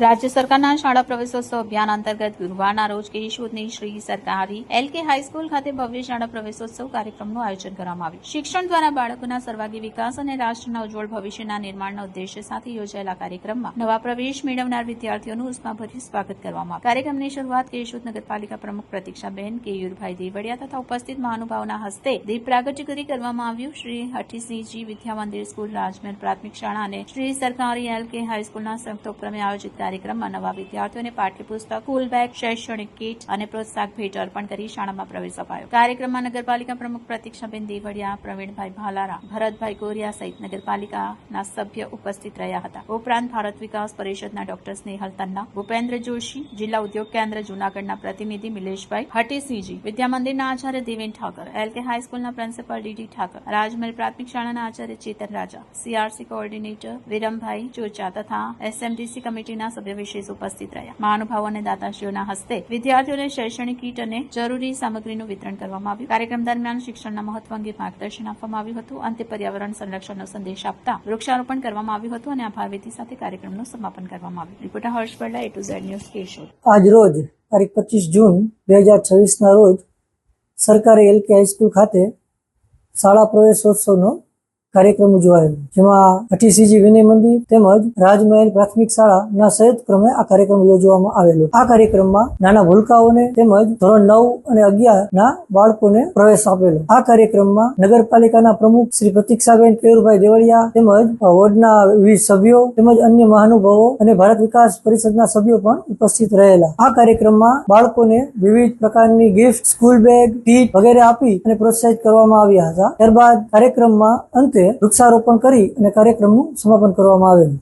राज्य सरकारना शाळा प्रवेशोत्सव अभियान अंतर्गत गुरुवाરના રોજ કેશોદની શ્રી સરકારી એલકે હાઈસ્કૂલ ખાતે ભવ્ય શાળા પ્રવેશોત્સવ કાર્યક્રમનું આયોજન કરવામાં આવ્યું। શિક્ષણ દ્વારા બાળકોના સર્વાંગી વિકાસ અને રાષ્ટ્રના ઉજ્જવળ ભવિષ્યના નિર્માણના ઉદ્દેશ્ય સાથે યોજાયેલા કાર્યક્રમમાં નવા પ્રવેશ મેળવનાર વિદ્યાર્થીઓનું ઉષ્માભર્યું સ્વાગત કરવામાં આવ્યું। કાર્યક્રમની શરૂઆત કેશોદ નગરપાલિકા પ્રમુખ પ્રતીક્ષાબેન કેયુરભાઈ દેવડિયા તથા ઉપસ્થિત મહાનુભાવોના હસ્તે દીપ પ્રાગટ્ય કરી કરવામાં આવ્યું। શ્રી હઠીસિંહજી વિદ્યા મંદિર સ્કૂલ રાજમહેલ પ્રાથમિક શાળા અને શ્રી સરકારી એલકે હાઈસ્કૂલના સંયુક્ત ઉપક્રમે આયોજિત કાર્યક્રમમાં નવા વિદ્યાર્થીઓને પાઠ્યપુસ્તક, સ્કૂલ બેગ, શૈક્ષણિક કીટ અને પ્રોત્સાહક ભેટ અર્પણ કરી શાળામાં પ્રવેશ અપાયો। કાર્યક્રમમાં નગરપાલિકા પ્રમુખ પ્રતીક્ષાબેન દેવડિયા, પ્રવીણભાઈ ભાલારા, ભરતભાઈ કોરિયા સહિત નગરપાલિકાના સભ્ય ઉપસ્થિત રહ્યા હતા। ઉપરાંત ભારત વિકાસ પરિષદના ડોક્ટર સ્નેહલ તન્ના, ભૂપેન્દ્ર જોશી, જિલ્લા ઉદ્યોગ કેન્દ્ર જૂનાગઢના પ્રતિનિધિ મિલેશભાઈ, હઠીસિંહજી વિદ્યા મંદિરના આચાર્ય દેવેન ઠાકર, એલકે હાઈસ્કૂલના પ્રિન્સિપલ ડીડી ઠાકર, રાજમહેલ પ્રાથમિક શાળાના આચાર્ય ચેતન રાજા, સીઆરસી કોઓર્ડિનેટર વિરમભાઈ ચોચા તથા એસએમડીસી કમિટીના સભ્ય વિશેષ ઉપસ્થિત રહ્યા। મહાનુભાવો અને દાતાશ્રીઓના હસ્તે વિદ્યાર્થીઓને શૈક્ષણિક કીટ અને જરૂરી સામગ્રીનું વિતરણ કરવામાં આવ્યું। કાર્યક્રમ દરમિયાન શિક્ષણના મહત્વ અંગે માર્ગદર્શન આપવામાં આવ્યું હતું। અંતે પર્યાવરણ સંરક્ષણનો સંદેશ આપતા વૃક્ષારોપણ કરવામાં આવ્યું હતું અને આભારવિધિ સાથે કાર્યક્રમનું સમાપન કરવામાં આવ્યું। Reporter Harsh Barda, A to Z news, Keshod. આજ રોજ તારીખ 25 જૂન 2026 ના રોજ સરકારી એલકે હાઈસ્કૂલ ખાતે શાળા પ્રવેશોત્સવનો કાર્યક્રમ ઉજવાયો, જેમાં હઠીસિંહજી વિનય મંદિર તેમજ રાજમહેલ પ્રાથમિક શાળાના સંયુક્ત ક્રમે આ કાર્યક્રમ યોજવામાં આવેલો। આ કાર્યક્રમમાં નાના ભૂલકાઓને તેમજ ધોરણ 9 અને 11 ના બાળકોને પ્રવેશ આપેલો। આ કાર્યક્રમમાં નગરપાલિકાના પ્રમુખ શ્રી પ્રતીક્ષાબેન કેયુરભાઈ દેવડિયા તેમજ વોર્ડના વિવિધ સભ્યો તેમજ અન્ય મહાનુભાવો અને ભારત વિકાસ પરિષદના સભ્યો પણ ઉપસ્થિત રહેલા। આ કાર્યક્રમમાં બાળકોને વિવિધ પ્રકારની ગિફ્ટ, સ્કૂલ બેગ, કીટ વગેરે આપી અને પ્રોત્સાહિત કરવામાં આવ્યા હતા। ત્યારબાદ કાર્યક્રમમાં અંતે વૃક્ષારોપણ કરી અને કાર્યક્રમનું સમાપન કરવામાં આવેલું।